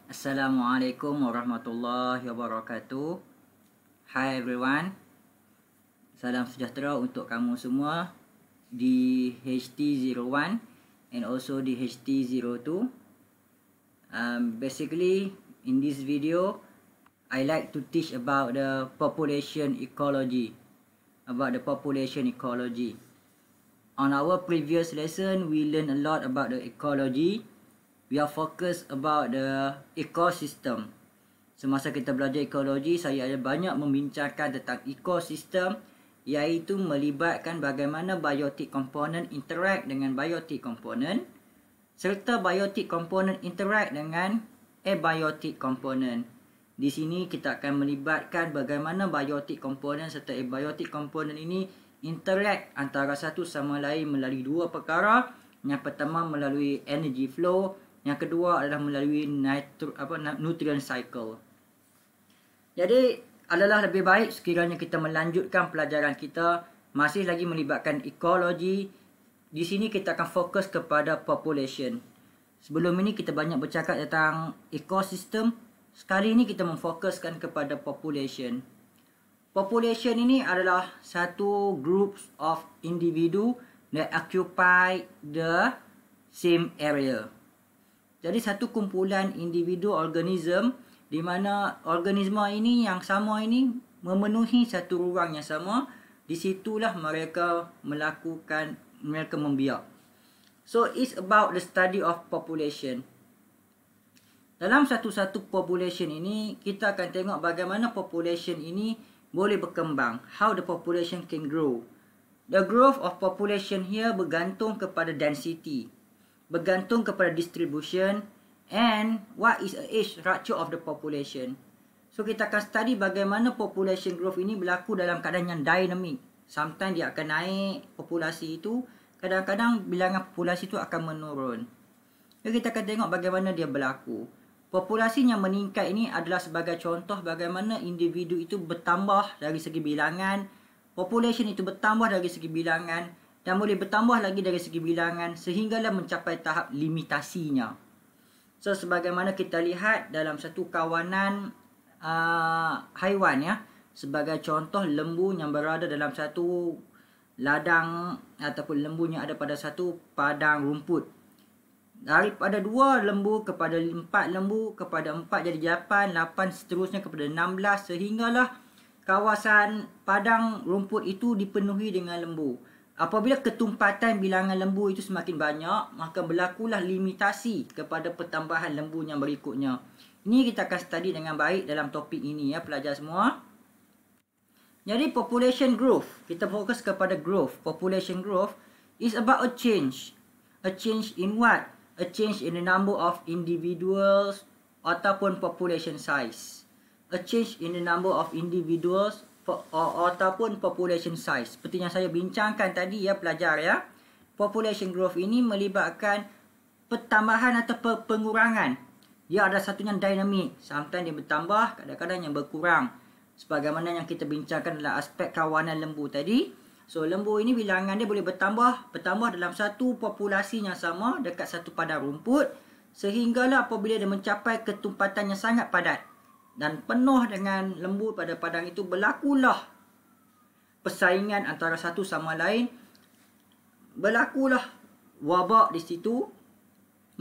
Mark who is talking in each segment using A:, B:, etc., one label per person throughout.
A: Assalamualaikum warahmatullahi wabarakatuh. Hi everyone. Salam sejahtera untuk kamu semua di HT01 and also di HT02. Basically in this video I like to teach about the population ecology. On our previous lesson we learned a lot about the ecology. We are focused about the ecosystem. Semasa kita belajar ekologi, saya ada banyak membincangkan tentang ekosistem, iaitu melibatkan bagaimana biotic component interact dengan biotic component, serta biotic component interact dengan abiotic component. Di sini kita akan melibatkan bagaimana biotic component serta abiotic component ini interact antara satu sama lain melalui dua perkara. Yang pertama melalui energy flow, yang kedua adalah melalui nutrient cycle. Jadi adalah lebih baik sekiranya kita melanjutkan pelajaran kita masih lagi melibatkan ekologi. Di sini kita akan fokus kepada population. Sebelum ini kita banyak bercakap tentang ekosistem. Sekali ini kita memfokuskan kepada population. Population ini adalah satu group of individu that occupy the same area. Jadi satu kumpulan individu organism di mana organisme ini yang sama ini memenuhi satu ruang yang sama. Di situlah mereka membiak. So it's about the study of population. Dalam satu-satu population ini kita akan tengok bagaimana population ini boleh berkembang. How the population can grow. The growth of population here bergantung kepada density, bergantung kepada distribution, and what is the age structure of the population. So kita akan study bagaimana population growth ini berlaku dalam keadaan yang dynamic. Sometimes dia akan naik populasi itu, kadang-kadang bilangan populasi itu akan menurun. Jadi kita akan tengok bagaimana dia berlaku. Populasi yang meningkat ini adalah sebagai contoh bagaimana individu itu bertambah dari segi bilangan, population itu bertambah dari segi bilangan, dan boleh bertambah lagi dari segi bilangan sehinggalah mencapai tahap limitasinya. So sebagaimana kita lihat dalam satu kawanan haiwan ya, sebagai contoh lembu yang berada dalam satu ladang ataupun lembunya ada pada satu padang rumput. Daripada 2 lembu kepada 4 lembu, kepada 4 jadi 8, 8 seterusnya kepada 16 sehinggalah kawasan padang rumput itu dipenuhi dengan lembu. Apabila ketumpatan bilangan lembu itu semakin banyak, maka berlakulah limitasi kepada pertambahan lembu yang berikutnya. Ini kita akan study dengan baik dalam topik ini ya pelajar semua. Jadi population growth, kita fokus kepada growth. Population growth is about a change. A change in what? A change in the number of individuals ataupun population size. A change in the number of individuals ataupun population size. Seperti yang saya bincangkan tadi ya pelajar ya. Population growth ini melibatkan pertambahan atau pengurangan. Dia ada satu yang dynamic. Sometimes dia bertambah, kadang-kadang yang berkurang. Sebagaimana yang kita bincangkan dalam aspek kawanan lembu tadi. So lembu ini bilangan dia boleh bertambah dalam satu populasi yang sama dekat satu padang rumput. Sehinggalah apabila dia mencapai ketumpatan yang sangat padat dan penuh dengan lembu pada padang itu, berlakulah persaingan antara satu sama lain. Berlakulah wabak di situ,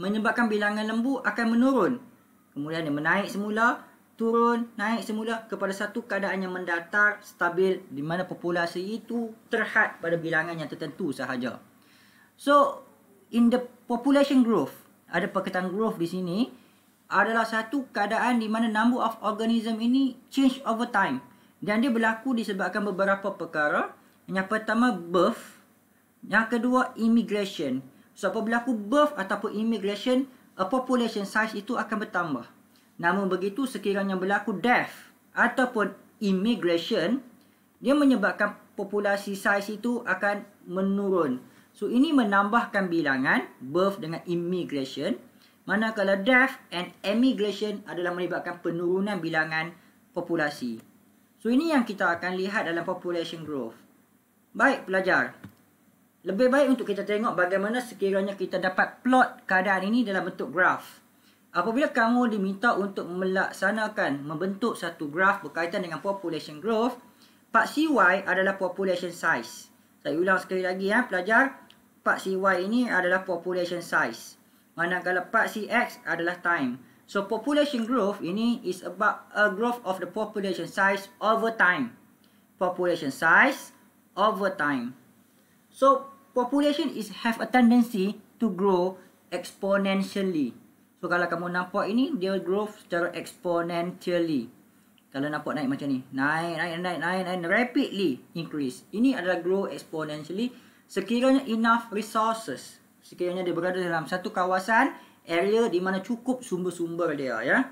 A: menyebabkan bilangan lembu akan menurun. Kemudian dia menaik semula, turun, naik semula kepada satu keadaan yang mendatar, stabil, di mana populasi itu terhad pada bilangan yang tertentu sahaja. So, in the population growth, ada perkataan growth di sini, adalah satu keadaan di mana number of organism ini change over time. Dan dia berlaku disebabkan beberapa perkara. Yang pertama birth. Yang kedua immigration. So apabila berlaku birth ataupun immigration, a population size itu akan bertambah. Namun begitu sekiranya berlaku death ataupun immigration, dia menyebabkan populasi size itu akan menurun. So ini menambahkan bilangan birth dengan immigration. Manakala death and emigration adalah melibatkan penurunan bilangan populasi. So ini yang kita akan lihat dalam population growth. Baik pelajar. Lebih baik untuk kita tengok bagaimana sekiranya kita dapat plot keadaan ini dalam bentuk graph. Apabila kamu diminta untuk membentuk satu graf berkaitan dengan population growth, part CY adalah population size. Saya ulang sekali lagi ya pelajar. Part CY ini adalah population size. Manakala part CX adalah time. So population growth ini is about a growth of the population size over time. Population size over time. So population have a tendency to grow exponentially. So kalau kamu nampak ini, dia grow secara exponentially. Kalau nampak naik macam ni, naik, rapidly increase. Ini adalah grow exponentially sekiranya enough resources. Sekiranya dia berada dalam satu kawasan, area di mana cukup sumber-sumber dia, ya.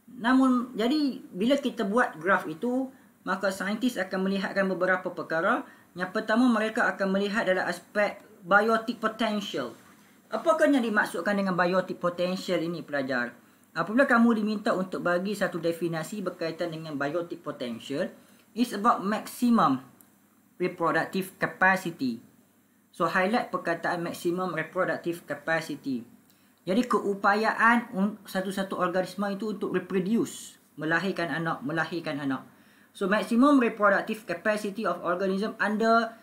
A: Namun, jadi bila kita buat graf itu, maka saintis akan melihatkan beberapa perkara. Yang pertama, mereka akan melihat dalam aspek biotic potential. Apakah yang dimaksudkan dengan biotic potential ini, pelajar? Apabila kamu diminta untuk bagi satu definisi berkaitan dengan biotic potential, it's about maximum reproductive capacity. So, highlight perkataan maximum reproductive capacity. Jadi, keupayaan satu-satu organisma itu untuk reproduce, melahirkan anak. So, maximum reproductive capacity of organism under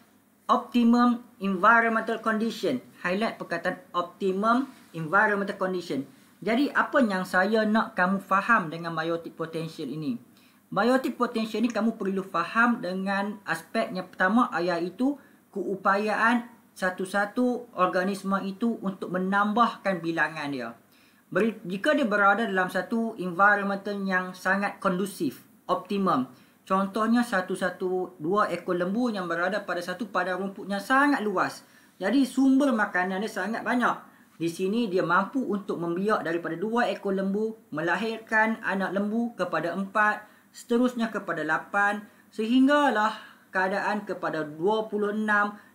A: optimum environmental condition. Highlight perkataan optimum environmental condition. Jadi, apa yang saya nak kamu faham dengan biotic potential ini? Biotic potential ini kamu perlu faham dengan aspek yang pertama, iaitu keupayaan satu-satu organisma itu untuk menambahkan bilangan dia. Jika dia berada dalam satu environmental yang sangat kondusif, optimum. Contohnya dua ekor lembu yang berada pada satu padang rumput yang sangat luas. Jadi sumber makanan dia sangat banyak. Di sini dia mampu untuk membiak daripada 2 ekor lembu, melahirkan anak lembu kepada 4, seterusnya kepada 8, sehinggalah keadaan kepada 26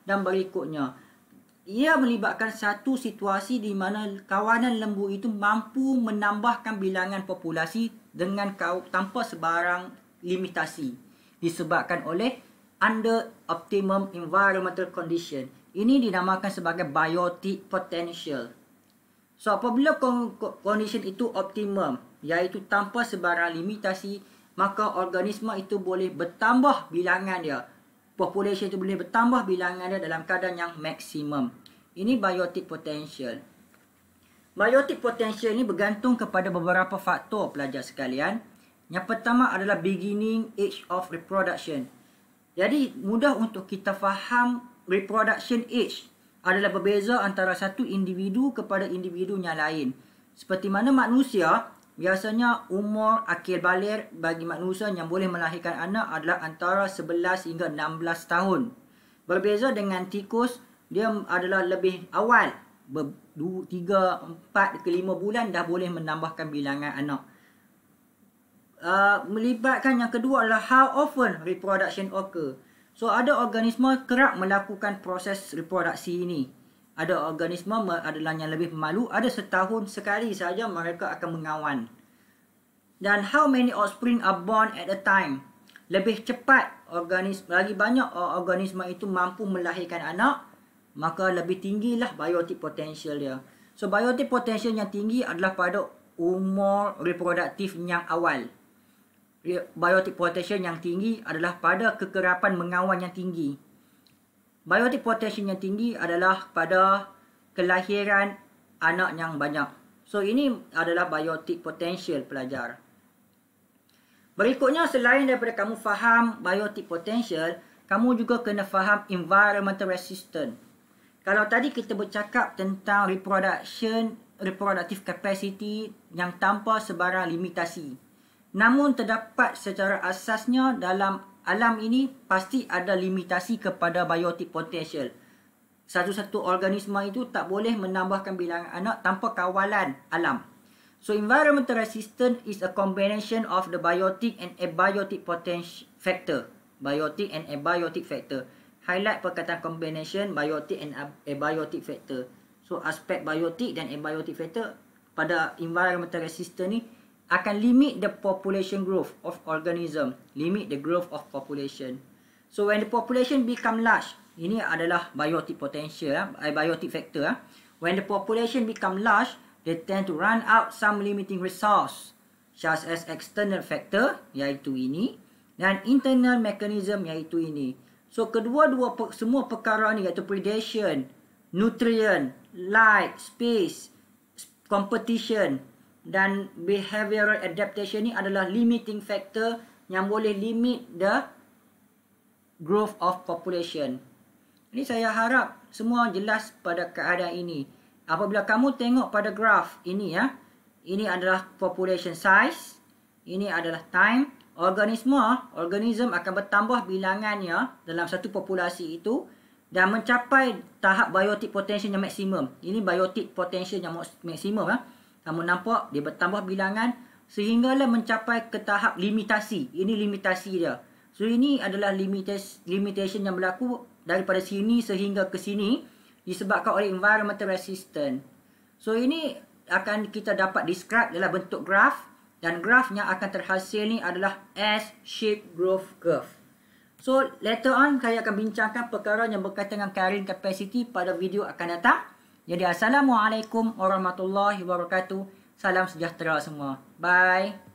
A: dan berikutnya. Ia melibatkan satu situasi di mana kawanan lembu itu mampu menambahkan bilangan populasi dengan tanpa sebarang limitasi, disebabkan oleh under optimum environmental condition. Ini dinamakan sebagai biotic potential. So apabila condition itu optimum, iaitu tanpa sebarang limitasi, maka organisma itu boleh bertambah bilangan dia. Population itu boleh bertambah bilangan dia dalam keadaan yang maksimum. Ini biotic potential. Biotic potential ini bergantung kepada beberapa faktor, pelajar sekalian. Yang pertama adalah beginning age of reproduction. Jadi mudah untuk kita faham reproduction age adalah berbeza antara satu individu kepada individu yang lain. Seperti mana manusia, biasanya umur akhir balik bagi manusia yang boleh melahirkan anak adalah antara 11 hingga 16 tahun. Berbeza dengan tikus, dia adalah lebih awal. 3, 4 ke 5 bulan dah boleh menambahkan bilangan anak. Melibatkan yang kedua adalah how often reproduction occur. So ada organisma kerap melakukan proses reproduksi ini. Ada organisma adalah yang lebih pemalu, ada setahun sekali saja mereka akan mengawan. Dan how many offspring are born at a time. Lebih cepat lagi banyak organisma itu mampu melahirkan anak, maka lebih tinggilah biotic potential dia. So biotic potential yang tinggi adalah pada umur reproduktif yang awal. Biotic potential yang tinggi adalah pada kekerapan mengawan yang tinggi. Biotic potential yang tinggi adalah pada kelahiran anak yang banyak. So ini adalah biotic potential, pelajar. Berikutnya, selain daripada kamu faham biotic potential, kamu juga kena faham environmental resistance. Kalau tadi kita bercakap tentang reproductive capacity yang tanpa sebarang limitasi. Namun terdapat secara asasnya dalam alam ini pasti ada limitasi kepada biotic potential. Satu-satu organisma itu tak boleh menambahkan bilangan anak tanpa kawalan alam. So environmental resistance is a combination of the biotic and abiotic potential factor. Biotic and abiotic factor. Highlight perkataan combination biotic and abiotic factor. So aspek biotic dan abiotic factor pada environmental resistance ni akan limit the population growth of organism. Limit the growth of population. So when the population become large, ini adalah biotic potential, biotic factor. When the population become large, they tend to run out some limiting resource, such as external factor, iaitu ini, dan internal mechanism, iaitu ini. So, semua perkara ni, iaitu predation, nutrient, light, space, competition, dan behavioral adaptation ni adalah limiting factor yang boleh limit the growth of population. Ini saya harap semua jelas pada keadaan ini. Apabila kamu tengok pada graf ini ya, ini adalah population size, ini adalah time. Organism akan bertambah bilangannya dalam satu populasi itu dan mencapai tahap biotic potential yang maksimum. Ini biotic potential yang maksimum ya. Kamu nampak dia bertambah bilangan sehinggalah mencapai ke tahap limitasi. Ini limitasi dia. So ini adalah limitation yang berlaku daripada sini sehingga ke sini disebabkan oleh environmental resistance. So ini akan kita dapat describe dalam bentuk graf, dan graf yang akan terhasil ni adalah S-shaped growth curve. So later on saya akan bincangkan perkara yang berkaitan dengan carrying capacity pada video akan datang. Jadi assalamualaikum warahmatullahi wabarakatuh. Salam sejahtera semua. Bye.